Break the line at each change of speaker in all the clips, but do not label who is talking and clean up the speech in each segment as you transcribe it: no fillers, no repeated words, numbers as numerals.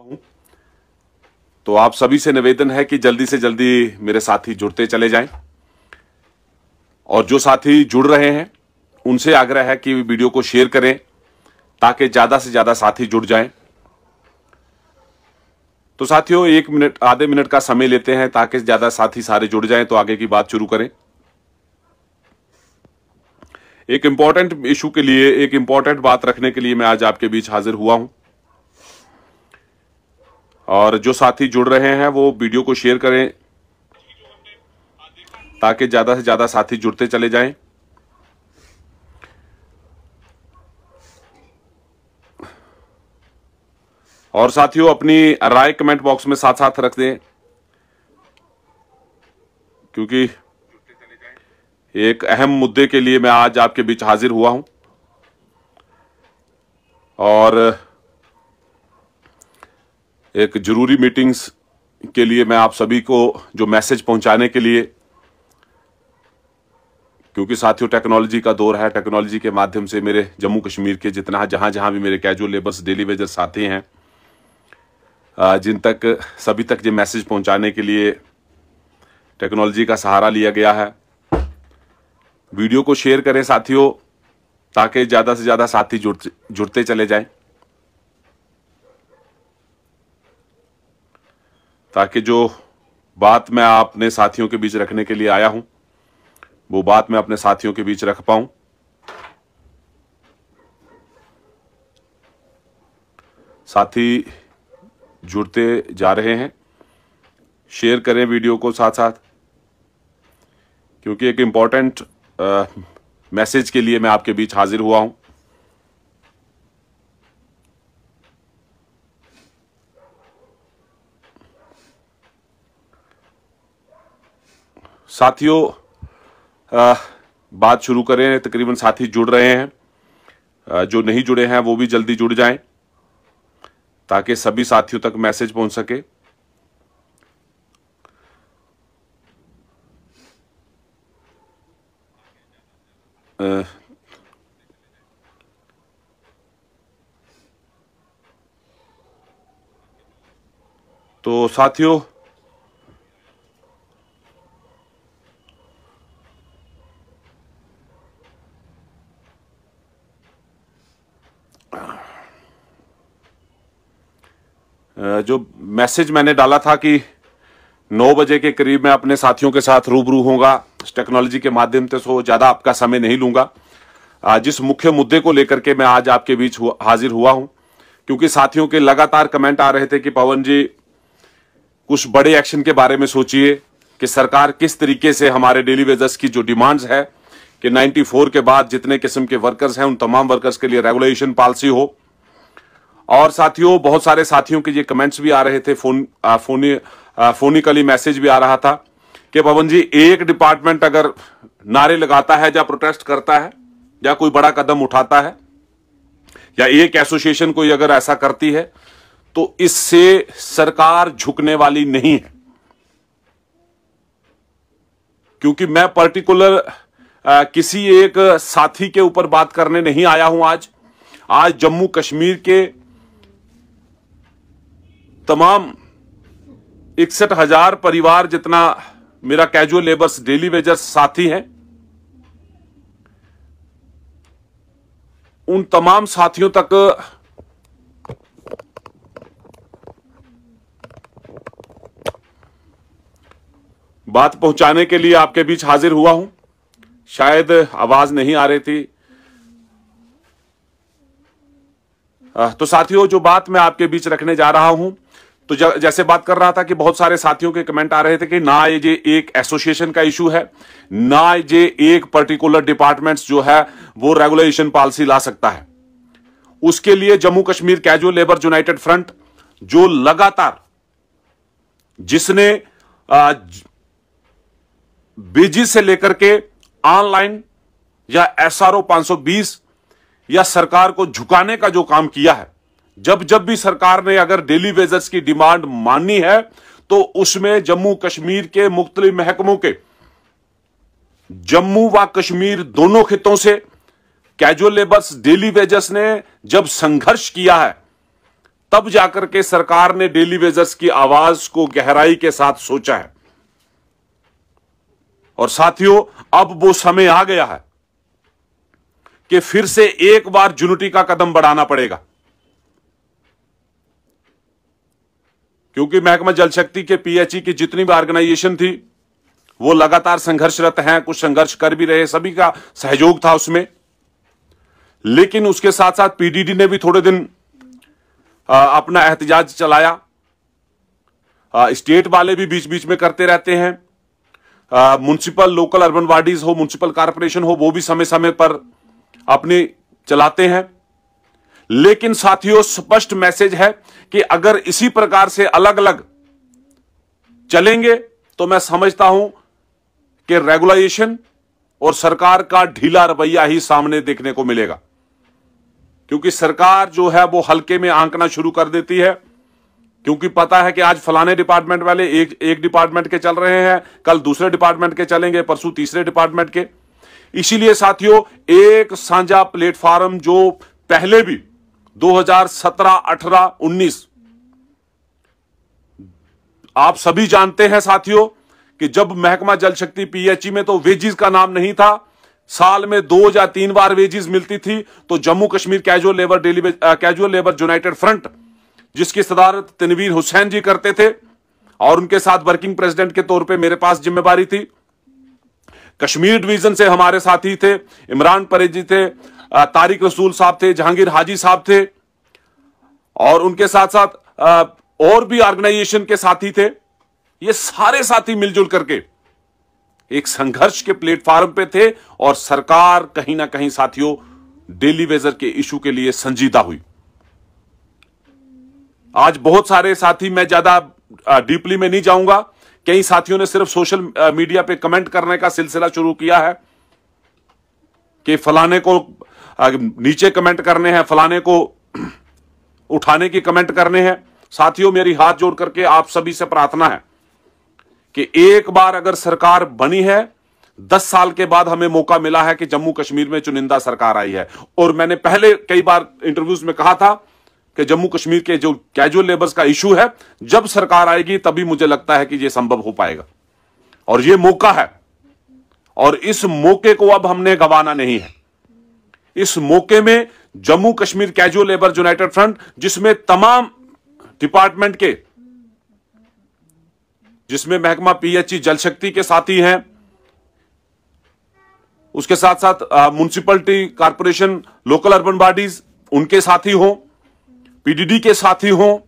हूं, तो आप सभी से निवेदन है कि जल्दी से जल्दी मेरे साथी जुड़ते चले जाएं और जो साथी जुड़ रहे हैं उनसे आग्रह है कि वीडियो को शेयर करें ताकि ज्यादा से ज्यादा साथी जुड़ जाएं। तो साथियों, 1 मिनट आधे मिनट का समय लेते हैं ताकि ज्यादा साथी सारे जुड़ जाएं तो आगे की बात शुरू करें। एक इंपॉर्टेंट इशू के लिए, एक इंपॉर्टेंट बात रखने के लिए मैं आज आपके बीच हाजिर हुआ हूं और जो साथी जुड़ रहे हैं वो वीडियो को शेयर करें ताकि ज्यादा से ज्यादा साथी जुड़ते चले जाएं। और साथियों, अपनी राय कमेंट बॉक्स में साथ साथ रख दें, क्योंकि एक अहम मुद्दे के लिए मैं आज आपके बीच हाजिर हुआ हूं और एक जरूरी मीटिंग्स के लिए मैं आप सभी को जो मैसेज पहुंचाने के लिए, क्योंकि साथियों टेक्नोलॉजी का दौर है, टेक्नोलॉजी के माध्यम से मेरे जम्मू कश्मीर के जहां जहां भी मेरे कैजुअल लेबर्स, डेली वेजर साथी हैं, जिन तक सभी तक ये मैसेज पहुंचाने के लिए टेक्नोलॉजी का सहारा लिया गया है। वीडियो को शेयर करें साथियों ताकि ज्यादा से ज्यादा साथी जुड़ते चले जाएं, ताकि जो बात मैं अपने साथियों के बीच रखने के लिए आया हूं वो बात मैं अपने साथियों के बीच रख पाऊं। साथी जुड़ते जा रहे हैं, शेयर करें वीडियो को साथ साथ, क्योंकि एक इंपॉर्टेंट मैसेज के लिए मैं आपके बीच हाजिर हुआ हूं। साथियों, बात शुरू करें। तकरीबन साथी जुड़ रहे हैं, जो नहीं जुड़े हैं वो भी जल्दी जुड़ जाएं ताकि सभी साथियों तक मैसेज पहुंच सके। तो साथियों, जो मैसेज मैंने डाला था कि 9 बजे के करीब मैं अपने साथियों के साथ रूबरू होऊंगा टेक्नोलॉजी के माध्यम से, सो ज्यादा आपका समय नहीं लूंगा। जिस मुख्य मुद्दे को लेकर के मैं आज आपके बीच हाजिर हुआ हूं, क्योंकि साथियों के लगातार कमेंट आ रहे थे कि पवन जी कुछ बड़े एक्शन के बारे में सोचिए कि सरकार किस तरीके से हमारे डेली वेजर्स की जो डिमांड्स है कि 94 के बाद जितने किस्म के वर्कर्स हैं उन तमाम वर्कर्स के लिए रेगुलेशन पॉलिसी हो। और साथियों, बहुत सारे साथियों के ये कमेंट्स भी आ रहे थे, फोनिकली मैसेज भी आ रहा था कि पवन जी एक डिपार्टमेंट अगर नारे लगाता है या प्रोटेस्ट करता है या कोई बड़ा कदम उठाता है या एक एसोसिएशन कोई अगर ऐसा करती है तो इससे सरकार झुकने वाली नहीं है। क्योंकि मैं पर्टिकुलर किसी एक साथी के ऊपर बात करने नहीं आया हूं। आज जम्मू कश्मीर के तमाम 61,000 परिवार जितना मेरा कैजुअल लेबर्स, डेली वेजर्स साथी हैं, उन तमाम साथियों तक बात पहुंचाने के लिए आपके बीच हाजिर हुआ हूं। शायद आवाज नहीं आ रही थी। तो साथियों, जो बात मैं आपके बीच रखने जा रहा हूं, तो जैसे बात कर रहा था कि बहुत सारे साथियों के कमेंट आ रहे थे कि ना ये एक एसोसिएशन का इशू है, ना ये एक पर्टिकुलर डिपार्टमेंट्स जो है वो रेगुलेशन पॉलिसी ला सकता है। उसके लिए Jammu Kashmir casual labour United front, जो लगातार, जिसने बीजी से लेकर के ऑनलाइन या SRO 520 या सरकार को झुकाने का जो काम किया है, जब भी सरकार ने अगर डेली वेजर्स की डिमांड माननी है तो उसमें जम्मू कश्मीर के मुख्तलिफ महकमों के, जम्मू व कश्मीर दोनों खितों से कैजुअल लेबर्स, डेली वेजर्स ने जब संघर्ष किया है तब जाकर के सरकार ने डेली वेजर्स की आवाज को गहराई के साथ सोचा है। और साथियों, अब वो समय आ गया है कि फिर से एक बार यूनिटी का कदम बढ़ाना पड़ेगा, क्योंकि महकमा जल शक्ति के पीएचई की जितनी भी ऑर्गेनाइजेशन थी वो लगातार संघर्षरत हैं, कुछ संघर्ष कर भी रहे, सभी का सहयोग था उसमें। लेकिन उसके साथ साथ पीडीडी ने भी थोड़े दिन अपना एहतजाज चलाया। स्टेट वाले भी बीच बीच में करते रहते हैं, म्युनिसिपल लोकल अर्बन बॉडीज हो, म्युनिसिपल कॉर्पोरेशन हो, वो भी समय समय पर अपने चलाते हैं। लेकिन साथियों, स्पष्ट मैसेज है कि अगर इसी प्रकार से अलग अलग चलेंगे तो मैं समझता हूं कि रेगुलेशन और सरकार का ढीला रवैया ही सामने देखने को मिलेगा, क्योंकि सरकार जो है वो हल्के में आंकना शुरू कर देती है, क्योंकि पता है कि आज फलाने डिपार्टमेंट वाले एक डिपार्टमेंट के चल रहे हैं, कल दूसरे डिपार्टमेंट के चलेंगे, परसों तीसरे डिपार्टमेंट के। इसीलिए साथियों, एक साझा प्लेटफॉर्म जो पहले भी 2017, 18, 19 आप सभी जानते हैं साथियों कि जब महकमा जल शक्ति पीएचई में तो वेजिस का नाम नहीं था, साल में 2 या 3 बार वेजिस मिलती थी। तो Jammu Kashmir casual labour United front, जिसकी सदारत तनवीर हुसैन जी करते थे और उनके साथ वर्किंग प्रेसिडेंट के तौर पे मेरे पास जिम्मेदारी थी। कश्मीर डिवीजन से हमारे साथी थे, इमरान परेजी थे, तारिक रसूल साहब थे, जहांगीर हाजी साहब थे, और उनके साथ साथ और भी ऑर्गेनाइजेशन के साथी थे। ये सारे साथी मिलजुल करके एक संघर्ष के प्लेटफॉर्म पे थे और सरकार कहीं ना कहीं साथियों डेली वेजर के इशू के लिए संजीदा हुई। आज बहुत सारे साथी, मैं ज्यादा डीपली में नहीं जाऊंगा, कई साथियों ने सिर्फ सोशल मीडिया पे कमेंट करने का सिलसिला शुरू किया है कि फलाने को नीचे कमेंट करने हैं, फलाने को उठाने की कमेंट करने हैं। साथियों, मेरी हाथ जोड़ करके आप सभी से प्रार्थना है कि एक बार अगर सरकार बनी है, 10 साल के बाद हमें मौका मिला है कि जम्मू कश्मीर में चुनिंदा सरकार आई है। और मैंने पहले कई बार इंटरव्यूज में कहा था कि जम्मू कश्मीर के जो कैजुअल लेबर्स का इशू है, जब सरकार आएगी तभी मुझे लगता है कि यह संभव हो पाएगा। और यह मौका है, और इस मौके को अब हमने गंवाना नहीं है। इस मौके में Jammu Kashmir casual labour United front, जिसमें तमाम डिपार्टमेंट के, जिसमें महकमा पीएचई जल शक्ति के साथी हैं, उसके साथ साथ municipality corporation local urban bodies उनके साथी हो, पीडीडी के साथी हो,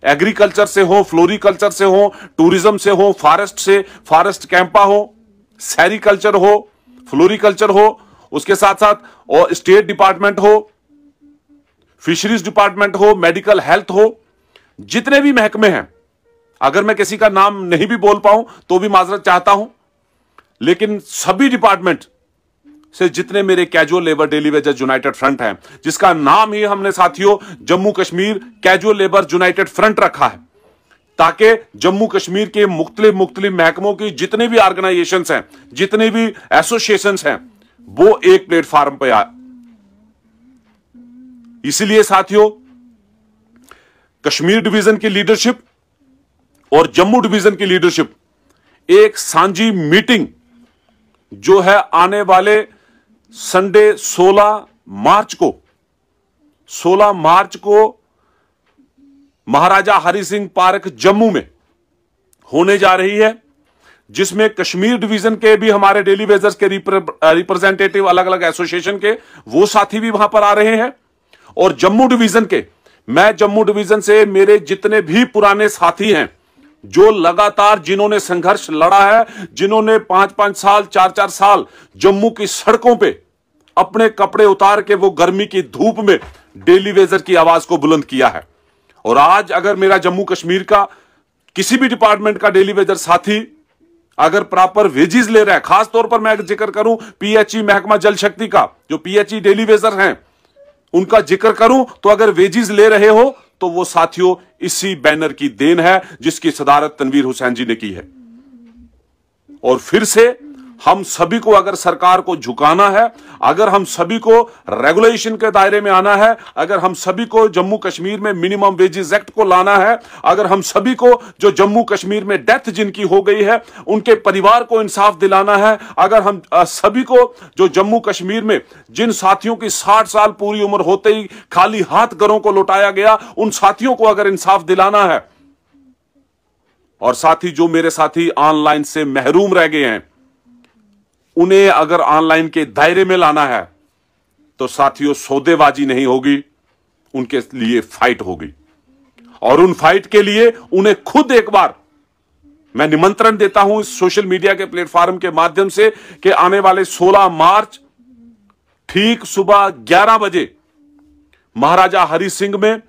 एग्रीकल्चर से हो, फ्लोरिकल्चर से हो, टूरिज्म से हो, फॉरेस्ट कैंपा हो, सेरिकल्चर हो, फ्लोरिकल्चर हो, उसके साथ साथ और स्टेट डिपार्टमेंट हो, फिशरीज डिपार्टमेंट हो, मेडिकल हेल्थ हो, जितने भी महकमे हैं, अगर मैं किसी का नाम नहीं भी बोल पाऊं तो भी माजरत चाहता हूं, लेकिन सभी डिपार्टमेंट से जितने मेरे casual labour daily Vaser United front हैं, जिसका नाम ही हमने साथियों Jammu Kashmir casual labour United front रखा है, ताकि जम्मू कश्मीर के मुख्तलिफ महकमों की जितने भी ऑर्गेनाइजेशंस हैं, जितने भी एसोसिएशंस हैं, वो एक प्लेटफॉर्म पर आए। इसलिए साथियों, कश्मीर डिवीजन की लीडरशिप और जम्मू डिवीजन की लीडरशिप एक सांझी मीटिंग जो है आने वाले संडे 16 मार्च को महाराजा हरि सिंह पार्क जम्मू में होने जा रही है, जिसमें कश्मीर डिवीजन के भी हमारे डेली वेजर्स के रिप्रेजेंटेटिव अलग अलग एसोसिएशन के वो साथी भी वहां पर आ रहे हैं, और जम्मू डिवीजन के, मैं जम्मू डिवीजन से मेरे जितने भी पुराने साथी हैं जो लगातार जिन्होंने संघर्ष लड़ा है, जिन्होंने 5-5 साल 4-4 साल जम्मू की सड़कों पे अपने कपड़े उतार के वो गर्मी की धूप में डेली वेजर की आवाज को बुलंद किया है। और आज अगर मेरा जम्मू कश्मीर का किसी भी डिपार्टमेंट का डेली वेजर साथी अगर प्रॉपर वेजिस ले रहा है, खास तौर पर मैं जिक्र करूं पीएचई महकमा जल शक्ति का, जो पीएचई डेली वेजर हैं उनका जिक्र करूं, तो अगर वेजिस ले रहे हो तो वो साथियों इसी बैनर की देन है जिसकी सदारत तनवीर हुसैन जी ने की है। और फिर से हम सभी को अगर सरकार को झुकाना है, अगर हम सभी को रेगुलेशन के दायरे में आना है, अगर हम सभी को जम्मू कश्मीर में मिनिमम वेजेस एक्ट को लाना है, अगर हम सभी को जो जम्मू कश्मीर में डेथ जिनकी हो गई है उनके परिवार को इंसाफ दिलाना है, अगर हम सभी को जो जम्मू कश्मीर में जिन साथियों की 60 साल पूरी उम्र होते ही खाली हाथ घरों को लौटाया गया, उन साथियों को अगर इंसाफ दिलाना है, और साथी जो मेरे साथी ऑनलाइन से महरूम रह गए हैं उन्हें अगर ऑनलाइन के दायरे में लाना है, तो साथियों सौदेबाजी नहीं होगी, उनके लिए फाइट होगी। और उन फाइट के लिए उन्हें खुद एक बार मैं निमंत्रण देता हूं इस सोशल मीडिया के प्लेटफॉर्म के माध्यम से कि आने वाले 16 मार्च ठीक सुबह 11 बजे महाराजा हरि सिंह में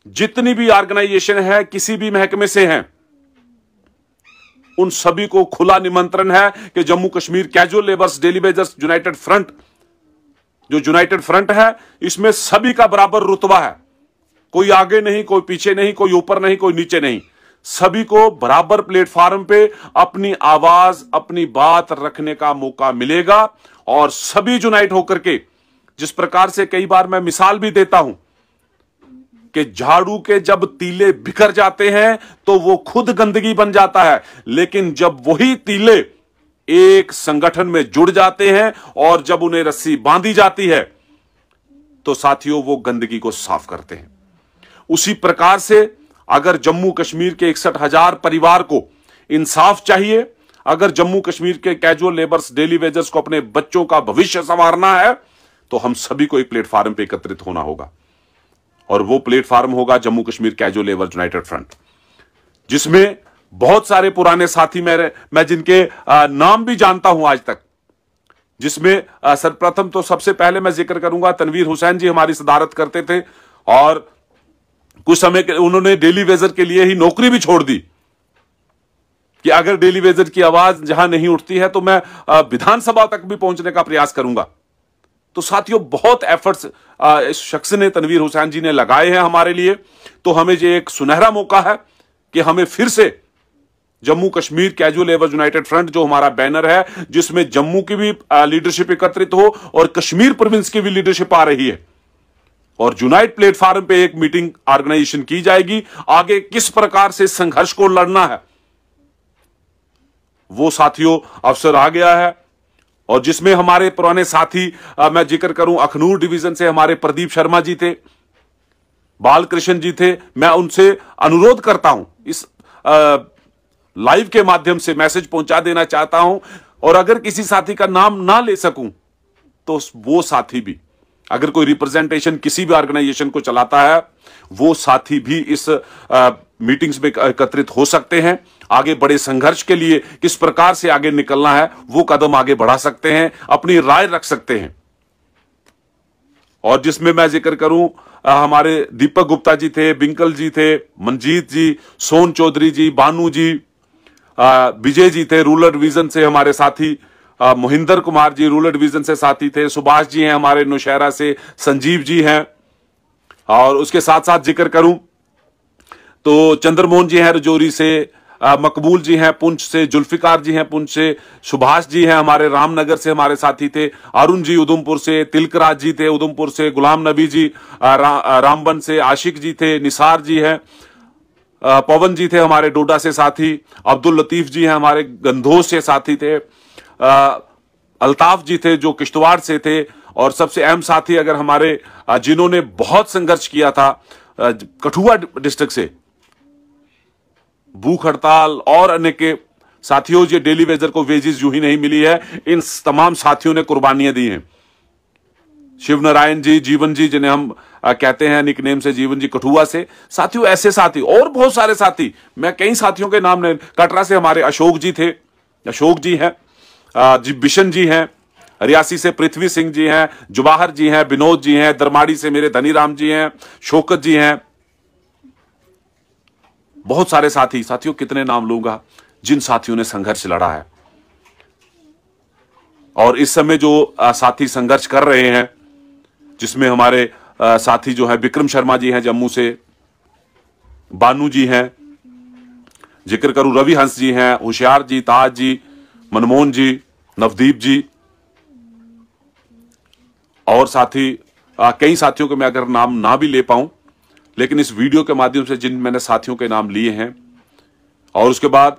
जितनी भी ऑर्गेनाइजेशन है, किसी भी महकमे से हैं, उन सभी को खुला निमंत्रण है कि Jammu Kashmir casual labours daily wagers United front, जो यूनाइटेड फ्रंट है, इसमें सभी का बराबर रुतबा है। कोई आगे नहीं, कोई पीछे नहीं, कोई ऊपर नहीं, कोई नीचे नहीं, सभी को बराबर प्लेटफॉर्म पे अपनी आवाज, अपनी बात रखने का मौका मिलेगा। और सभी यूनाइट होकर के, जिस प्रकार से कई बार मैं मिसाल भी देता हूं कि झाड़ू के जब तीले बिखर जाते हैं तो वो खुद गंदगी बन जाता है, लेकिन जब वही तीले एक संगठन में जुड़ जाते हैं और जब उन्हें रस्सी बांधी जाती है तो साथियों वो गंदगी को साफ करते हैं। उसी प्रकार से अगर जम्मू कश्मीर के 61,000 परिवार को इंसाफ चाहिए, अगर जम्मू कश्मीर के कैजुअल लेबर्स डेली वेजर्स को अपने बच्चों का भविष्य संवारना है, तो हम सभी को एक प्लेटफॉर्म पर एकत्रित होना होगा। और वो प्लेटफॉर्म होगा Jammu Kashmir casual labour United front, जिसमें बहुत सारे पुराने साथी मैं जिनके नाम भी जानता हूं आज तक, जिसमें सर्वप्रथम तो सबसे पहले मैं जिक्र करूंगा तनवीर हुसैन जी हमारी सदारत करते थे, और कुछ समय के उन्होंने डेली वेजर के लिए ही नौकरी भी छोड़ दी कि अगर डेली वेजर की आवाज जहां नहीं उठती है तो मैं विधानसभा तक भी पहुंचने का प्रयास करूंगा। तो साथियों बहुत एफर्ट्स इस शख्स ने, तनवीर हुसैन जी ने लगाए हैं हमारे लिए। तो हमें ये एक सुनहरा मौका है कि हमें फिर से Jammu Kashmir casual labour United front, जो हमारा बैनर है, जिसमें जम्मू की भी लीडरशिप एकत्रित हो और कश्मीर प्रोविंस की भी लीडरशिप आ रही है, और यूनाइट प्लेटफॉर्म पे एक मीटिंग ऑर्गेनाइजेशन की जाएगी। आगे किस प्रकार से संघर्ष को लड़ना है वो साथियों अवसर आ गया है। और जिसमें हमारे पुराने साथी, मैं जिक्र करूं अखनूर डिवीजन से हमारे प्रदीप शर्मा जी थे, बालकृष्ण जी थे। मैं उनसे अनुरोध करता हूं, इस लाइव के माध्यम से मैसेज पहुंचा देना चाहता हूं, और अगर किसी साथी का नाम ना ले सकूं तो वो साथी भी, अगर कोई रिप्रेजेंटेशन किसी भी ऑर्गेनाइजेशन को चलाता है, वो साथी भी इस मीटिंग्स में एकत्रित हो सकते हैं। आगे बड़े संघर्ष के लिए किस प्रकार से आगे निकलना है वो कदम आगे बढ़ा सकते हैं, अपनी राय रख सकते हैं। और जिसमें मैं जिक्र करूं, हमारे दीपक गुप्ता जी थे, बिंकल जी थे, मंजीत जी, सोन चौधरी जी, बानू जी, विजय जी थे रूरल डिवीजन से हमारे साथी, मोहिंदर कुमार जी रूरल डिवीजन से साथी थे, सुभाष जी हैं हमारे नौशहरा से, संजीव जी हैं। और उसके साथ साथ जिक्र करूं तो चंद्रमोहन जी हैं रजौरी से, मकबूल जी हैं पुंछ से, जुल्फिकार जी हैं पुंछ से, सुभाष जी हैं हमारे रामनगर से हमारे साथी थे, अरुण जी उधमपुर से, तिलकराज जी थे उधमपुर से, गुलाम नबी जी रामबन से, आशिक जी थे, निसार जी हैं, पवन जी थे हमारे डोडा से साथी, अब्दुल लतीफ जी हैं हमारे गंधोज से साथी थे, अल्ताफ जी थे जो किश्तवाड़ से थे। और सबसे अहम साथी अगर हमारे जिन्होंने बहुत संघर्ष किया था कठुआ डिस्ट्रिक्ट से, भूख हड़ताल और अन्य के साथियों, ये डेली वेजर को वेजेस यूं ही नहीं मिली है, इन तमाम साथियों ने कुर्बानियां दी हैं। शिव नारायण जी, जीवन जी जिन्हें हम कहते हैं निकनेम से जीवन जी कठुआ से, साथियों ऐसे साथी और बहुत सारे साथी, मैं कई साथियों के नाम ने, कटरा से हमारे अशोक जी थे, अशोक जी हैं, जी बिशन जी हैं, रियासी से पृथ्वी सिंह जी हैं, जुवाहर जी हैं, विनोद जी हैं, दरमाड़ी से मेरे धनीराम जी हैं, शौकत जी हैं, बहुत सारे साथी। साथियों कितने नाम लूंगा जिन साथियों ने संघर्ष लड़ा है। और इस समय जो साथी संघर्ष कर रहे हैं, जिसमें हमारे साथी जो है विक्रम शर्मा जी हैं जम्मू से, बानू जी हैं, जिक्र करूं रवि हंस जी हैं, होशियार जी, ताज जी, मनमोहन जी, नवदीप जी और साथी कई साथियों के मैं अगर नाम ना भी ले पाऊं, लेकिन इस वीडियो के माध्यम से जिन मैंने साथियों के नाम लिए हैं, और उसके बाद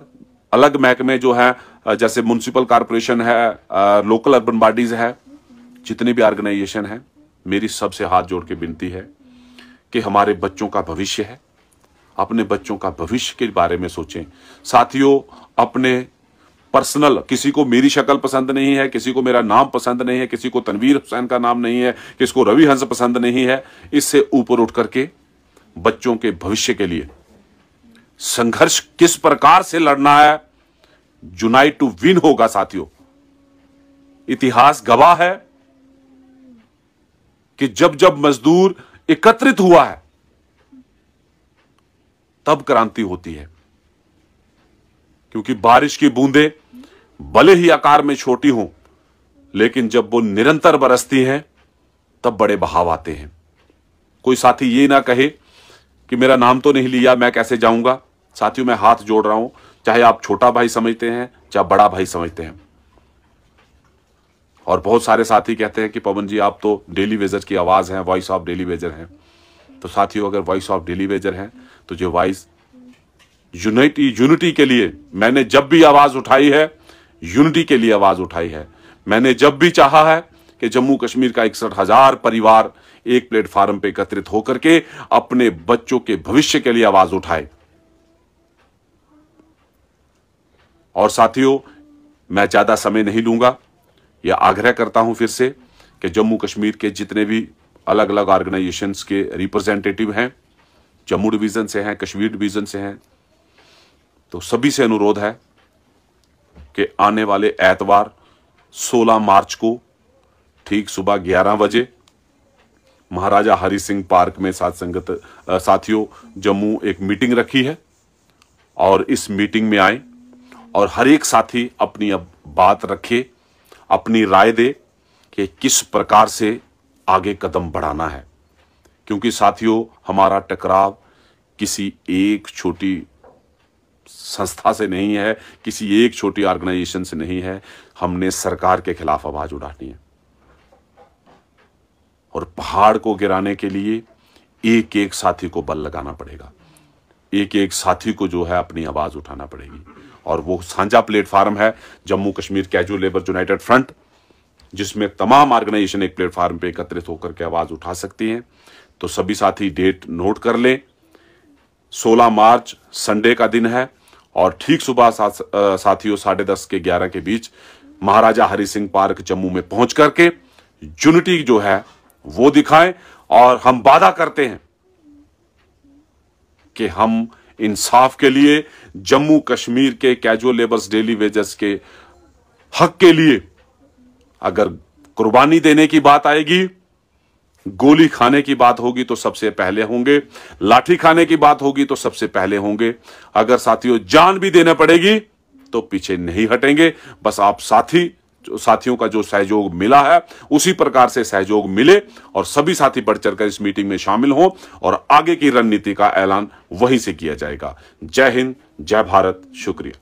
अलग महकमे जो है जैसे म्युनिसिपल कॉर्पोरेशन है, लोकल अर्बन बॉडीज है, जितने भी ऑर्गेनाइजेशन है, मेरी सबसे हाथ जोड़ के विनती है कि हमारे बच्चों का भविष्य है, अपने बच्चों का भविष्य के बारे में सोचें। साथियों, अपने पर्सनल, किसी को मेरी शक्ल पसंद नहीं है, किसी को मेरा नाम पसंद नहीं है, किसी को तनवीर हुसैन का नाम नहीं है, किसी को रवि हंस पसंद नहीं है, इससे ऊपर उठ करके बच्चों के भविष्य के लिए संघर्ष किस प्रकार से लड़ना है, यूनाइट टू विन होगा। साथियों, इतिहास गवाह है कि जब जब मजदूर एकत्रित हुआ है तब क्रांति होती है, क्योंकि बारिश की बूंदें भले ही आकार में छोटी हों, लेकिन जब वो निरंतर बरसती हैं तब बड़े बहाव आते हैं। कोई साथी ये ना कहे कि मेरा नाम तो नहीं लिया, मैं कैसे जाऊंगा। साथियों, मैं हाथ जोड़ रहा हूं, चाहे आप छोटा भाई समझते हैं चाहे बड़ा भाई समझते हैं। और बहुत सारे साथी कहते हैं कि पवन जी आप तो डेली वेजर की आवाज हैं, वॉइस ऑफ डेली वेजर हैं। तो साथियों, अगर वॉइस ऑफ डेली वेजर हैं तो जो वॉइस यूनिटी के लिए मैंने जब भी आवाज उठाई है, यूनिटी के लिए आवाज उठाई है। मैंने जब भी चाहा है कि जम्मू कश्मीर का 61,000 परिवार एक प्लेटफार्म पे एकत्रित होकर के अपने बच्चों के भविष्य के लिए आवाज उठाए। और साथियों, मैं ज्यादा समय नहीं लूंगा, यह आग्रह करता हूं फिर से कि जम्मू कश्मीर के जितने भी अलग अलग ऑर्गेनाइजेशंस के रिप्रेजेंटेटिव हैं, जम्मू डिवीजन से हैं, कश्मीर डिवीजन से हैं, तो सभी से अनुरोध है कि आने वाले एतवार 16 मार्च को ठीक सुबह 11 बजे महाराजा हरि सिंह पार्क में साथियों जम्मू एक मीटिंग रखी है, और इस मीटिंग में आए और हर एक साथी अपनी अब बात रखे, अपनी राय दे कि किस प्रकार से आगे कदम बढ़ाना है। क्योंकि साथियों, हमारा टकराव किसी एक छोटी संस्था से नहीं है, किसी एक छोटी ऑर्गेनाइजेशन से नहीं है। हमने सरकार के खिलाफ आवाज उठानी है, और पहाड़ को गिराने के लिए एक एक साथी को बल लगाना पड़ेगा, एक एक साथी को जो है अपनी आवाज उठाना पड़ेगी। और वो साझा प्लेटफार्म है Jammu Kashmir casual labour United front, जिसमें तमाम ऑर्गेनाइजेशन एक प्लेटफार्म पे एकत्रित होकर के आवाज उठा सकती हैं। तो सभी साथी डेट नोट कर लें, 16 मार्च संडे का दिन है, और ठीक सुबह साथियों 10:30 के 11 के बीच महाराजा हरि सिंह पार्क जम्मू में पहुंच करके यूनिटी जो है वो दिखाएं। और हम वादा करते हैं कि हम इंसाफ के लिए, जम्मू कश्मीर के कैजुअल लेबर्स डेली वेजेस के हक के लिए अगर कुर्बानी देने की बात आएगी, गोली खाने की बात होगी तो सबसे पहले होंगे, लाठी खाने की बात होगी तो सबसे पहले होंगे, अगर साथियों जान भी देना पड़ेगी तो पीछे नहीं हटेंगे। बस आप साथियों का जो सहयोग मिला है उसी प्रकार से सहयोग मिले, और सभी साथी बढ़ चढ़कर इस मीटिंग में शामिल हों, और आगे की रणनीति का ऐलान वहीं से किया जाएगा। जय हिंद, जय भारत, शुक्रिया।